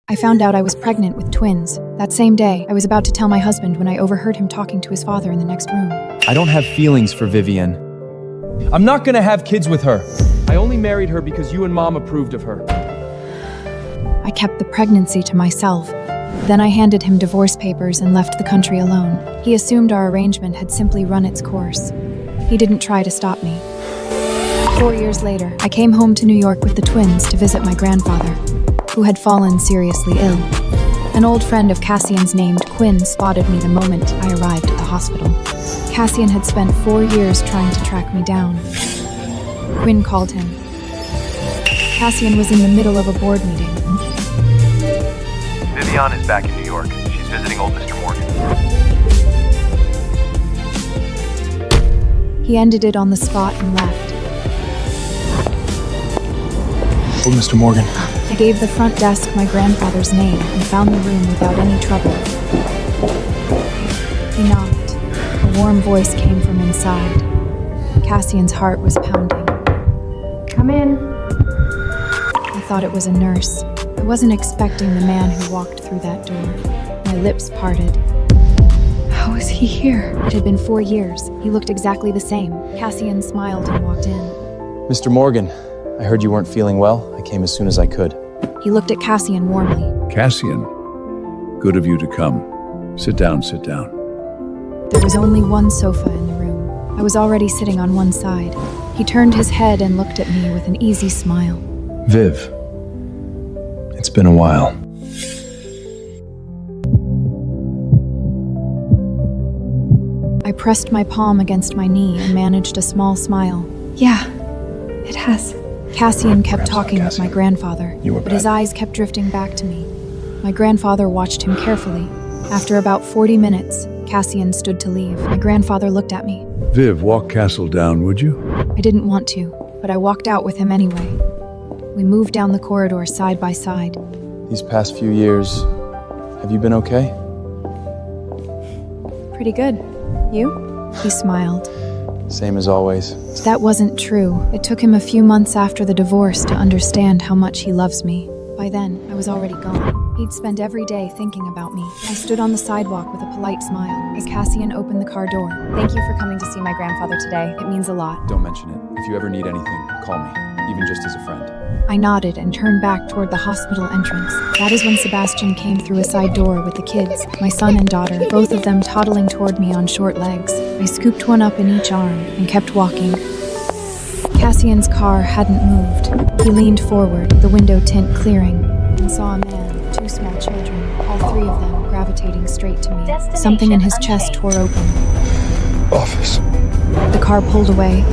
I found out I was pregnant with twins. That same day, I was about to tell my husband when I overheard him talking to his father in the next room. I don't have feelings for Vivienne. I'm not gonna have kids with her. I only married her because you and Mom approved of her. I kept the pregnancy to myself. Then I handed him divorce papers and left the country alone. He assumed our arrangement had simply run its course. He didn't try to stop me. 4 years later, I came home to New York with the twins to visit my grandfather, who had fallen seriously ill. An old friend of Cassian's named Quinn spotted me the moment I arrived at the hospital. Cassian had spent 4 years trying to track me down. Quinn called him. Cassian was in the middle of a board meeting. Vivienne is back in New York. She's visiting old Mr. Morgan. He ended it on the spot and left. Old Mr. Morgan. I gave the front desk my grandfather's name and found the room without any trouble. He knocked. A warm voice came from inside. Cassian's heart was pounding. "Come in." I thought it was a nurse. I wasn't expecting the man who walked through that door. My lips parted. How was he here? It had been 4 years. He looked exactly the same. Cassian smiled and walked in. Mr. Morgan, I heard you weren't feeling well. I came as soon as I could. He looked at Cassian warmly. Cassian, good of you to come. Sit down, sit down. There was only one sofa in the room. I was already sitting on one side. He turned his head and looked at me with an easy smile. Viv, it's been a while. I pressed my palm against my knee and managed a small smile. Yeah, it has. Cassian kept talking with my grandfather, but his eyes kept drifting back to me. My grandfather watched him carefully. After about 40 minutes, Cassian stood to leave. My grandfather looked at me. Viv, walk Castle down, would you? I didn't want to, but I walked out with him anyway. We moved down the corridor side by side. These past few years, have you been okay? Pretty good. You? He smiled. Same as always. That wasn't true. It took him a few months after the divorce to understand how much he loves me. By then, I was already gone. He'd spend every day thinking about me. I stood on the sidewalk with a polite smile as Cassian opened the car door. Thank you for coming to see my grandfather today. It means a lot. Don't mention it. If you ever need anything, call me, even just as a friend. I nodded and turned back toward the hospital entrance. That is when Sebastian came through a side door with the kids, my son and daughter, both of them toddling toward me on short legs. I scooped one up in each arm and kept walking. Cassian's car hadn't moved. He leaned forward, the window tint clearing, and saw a man, 2 small children, all 3 of them gravitating straight to me. Something in his chest tore open. Office. The car pulled away.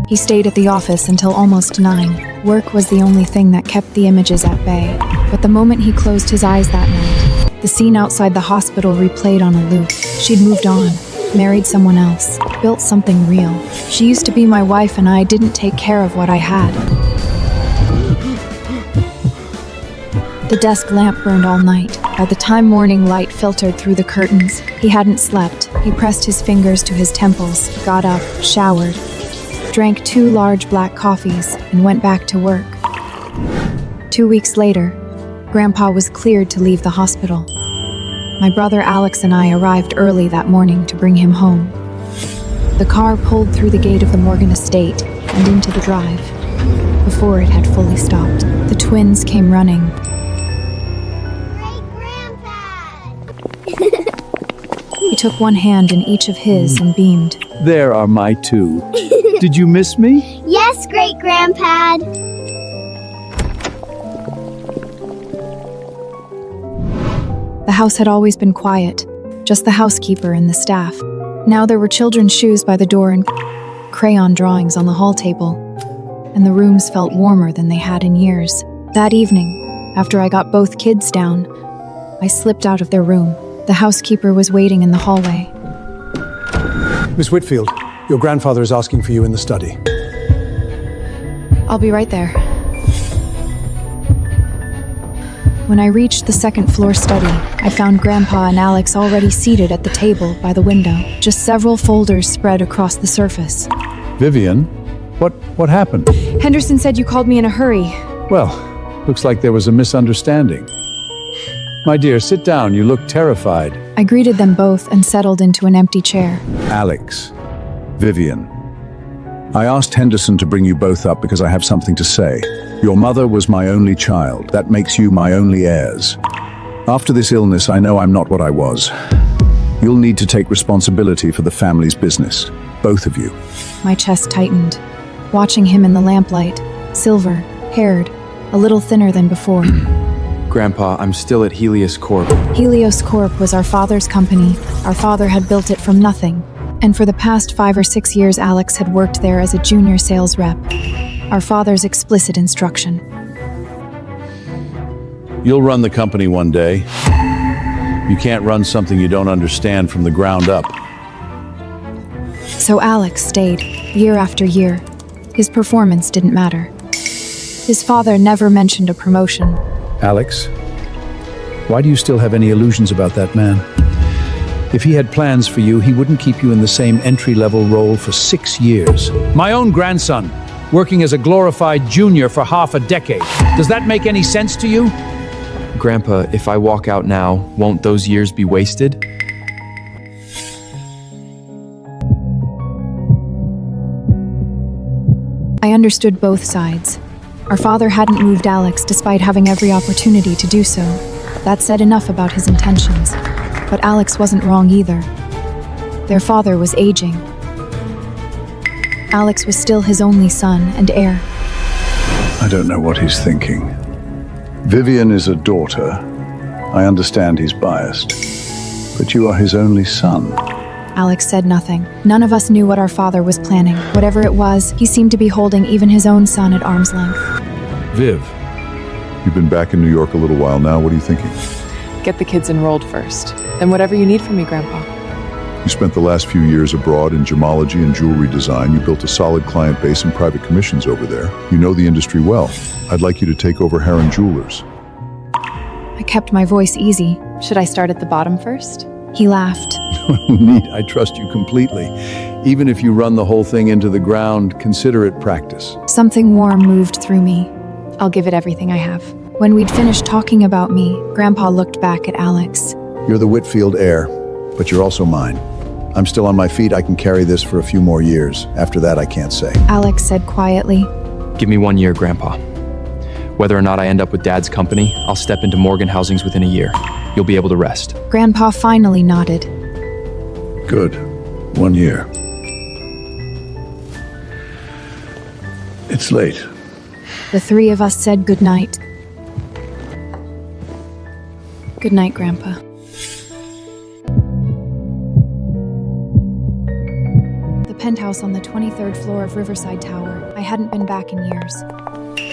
He stayed at the office until almost 9. Work was the only thing that kept the images at bay. But the moment he closed his eyes that night, the scene outside the hospital replayed on a loop. She'd moved on, married someone else, built something real. She used to be my wife and I didn't take care of what I had. The desk lamp burned all night. By the time morning light filtered through the curtains, he hadn't slept. He pressed his fingers to his temples, got up, showered, drank 2 large black coffees, and went back to work. 2 weeks later, Grandpa was cleared to leave the hospital. My brother Alex and I arrived early that morning to bring him home. The car pulled through the gate of the Morgan estate and into the drive. Before it had fully stopped, the twins came running. He took one hand in each of his and beamed. There are my 2. Did you miss me? Yes, great-grandpad. The house had always been quiet, just the housekeeper and the staff. Now there were children's shoes by the door and crayon drawings on the hall table, and the rooms felt warmer than they had in years. That evening, after I got both kids down, I slipped out of their room. The housekeeper was waiting in the hallway. Miss Whitfield, your grandfather is asking for you in the study. I'll be right there. When I reached the second-floor study, I found Grandpa and Alex already seated at the table by the window, just several folders spread across the surface. Vivienne, What happened? Henderson said you called me in a hurry. Well, looks like there was a misunderstanding. My dear, sit down. You look terrified. I greeted them both and settled into an empty chair. Alex, Vivienne. I asked Henderson to bring you both up because I have something to say. Your mother was my only child. That makes you my only heirs. After this illness, I know I'm not what I was. You'll need to take responsibility for the family's business. Both of you. My chest tightened, watching him in the lamplight, silver-haired, a little thinner than before. Grandpa, I'm still at Helios Corp. Helios Corp was our father's company. Our father had built it from nothing. And for the past 5 or 6 years, Alex had worked there as a junior sales rep. Our father's explicit instruction. You'll run the company one day. You can't run something you don't understand from the ground up. So Alex stayed, year after year. His performance didn't matter. His father never mentioned a promotion. Alex, why do you still have any illusions about that man? If he had plans for you, he wouldn't keep you in the same entry-level role for 6 years. My own grandson, working as a glorified junior for half a decade. Does that make any sense to you? Grandpa, if I walk out now, won't those years be wasted? I understood both sides. Our father hadn't moved Alex despite having every opportunity to do so. That said enough about his intentions. But Alex wasn't wrong either. Their father was aging. Alex was still his only son and heir. I don't know what he's thinking. Vivienne is a daughter. I understand he's biased. But you are his only son. Alex said nothing. None of us knew what our father was planning. Whatever it was, he seemed to be holding even his own son at arm's length. Viv, you've been back in New York a little while now. What are you thinking? Get the kids enrolled first. Then whatever you need from me, Grandpa. You spent the last few years abroad in gemology and jewelry design. You built a solid client base and private commissions over there. You know the industry well. I'd like you to take over Heron Jewelers. I kept my voice easy. Should I start at the bottom first? He laughed. Neat, I trust you completely. Even if you run the whole thing into the ground, consider it practice. Something warm moved through me. I'll give it everything I have. When we'd finished talking about me, Grandpa looked back at Alex. You're the Whitfield heir, but you're also mine. I'm still on my feet. I can carry this for a few more years. After that, I can't say. Alex said quietly. Give me 1 year, Grandpa. Whether or not I end up with Dad's company, I'll step into Morgan Housings within a year. You'll be able to rest. Grandpa finally nodded. Good. 1 year. It's late. The three of us said goodnight. Good night, Grandpa. The penthouse on the 23rd floor of Riverside Tower. I hadn't been back in years.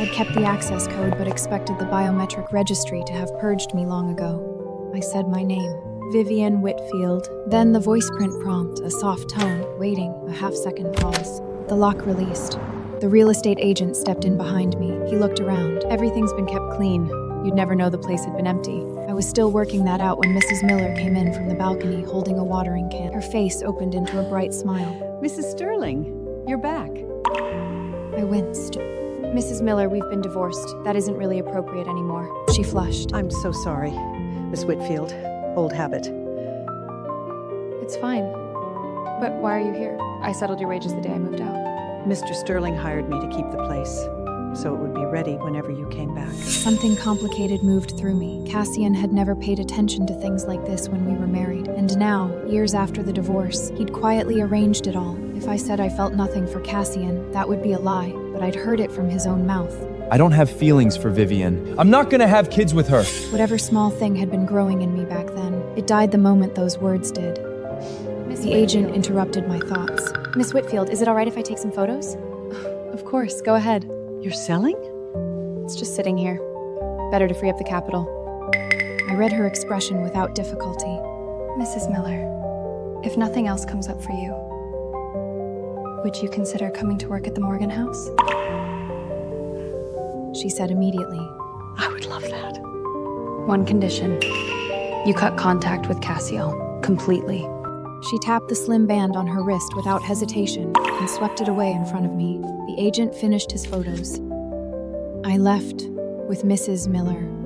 I'd kept the access code but expected the biometric registry to have purged me long ago. I said my name, Vivienne Whitfield. Then the voice print prompt, a soft tone, waiting, a half-second pause. The lock released. The real estate agent stepped in behind me. He looked around. Everything's been kept clean. You'd never know the place had been empty. I was still working that out when Mrs. Miller came in from the balcony holding a watering can. Her face opened into a bright smile. Mrs. Sterling, you're back. I winced. Mrs. Miller, we've been divorced. That isn't really appropriate anymore. She flushed. I'm so sorry, Miss Whitfield. Old habit. It's fine. But why are you here? I settled your wages the day I moved out. Mr. Sterling hired me to keep the place, so it would be ready whenever you came back. Something complicated moved through me. Cassian had never paid attention to things like this when we were married. And now, years after the divorce, he'd quietly arranged it all. If I said I felt nothing for Cassian, that would be a lie, but I'd heard it from his own mouth. I don't have feelings for Vivienne. I'm not gonna have kids with her. Whatever small thing had been growing in me back then, it died the moment those words did. The agent interrupted my thoughts. Miss Whitfield, is it all right if I take some photos? Of course, go ahead. You're selling? It's just sitting here. Better to free up the capital. I read her expression without difficulty. Mrs. Miller, if nothing else comes up for you, would you consider coming to work at the Morgan House? She said immediately. I would love that. One condition. You cut contact with Cassian completely. She tapped the slim band on her wrist without hesitation and swept it away in front of me. The agent finished his photos. I left with Mrs. Miller.